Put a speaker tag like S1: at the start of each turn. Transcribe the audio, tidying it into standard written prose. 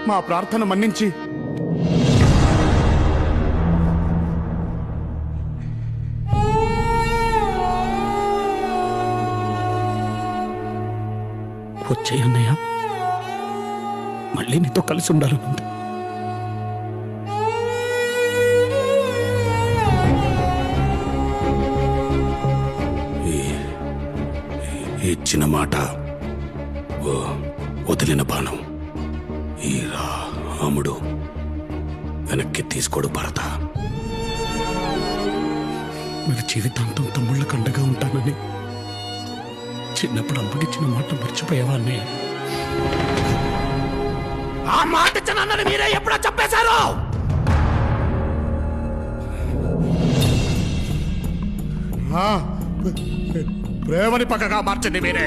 S1: మా ప్రార్థన మన్నించి
S2: వచ్చే అన్నయ్య, మళ్ళీ నీతో కలిసి ఉండాలనుంది. ఇచ్చిన మాట వదిలిన బాణం ఈ రాముడు వెనక్కి తీసుకోడు భరత. మీరు జీవితాంతం తమ్ముళ్ళ కండగా ఉంటానని చిన్నప్పుడు అమ్మకిచ్చిన మాట మర్చిపోయావా అన్నయ్య? ఆ మాట ఇచ్చిన మీరే ఎప్పుడో చెప్పేశారు.
S1: ప్రేమని పక్కగా మార్చింది మీరే.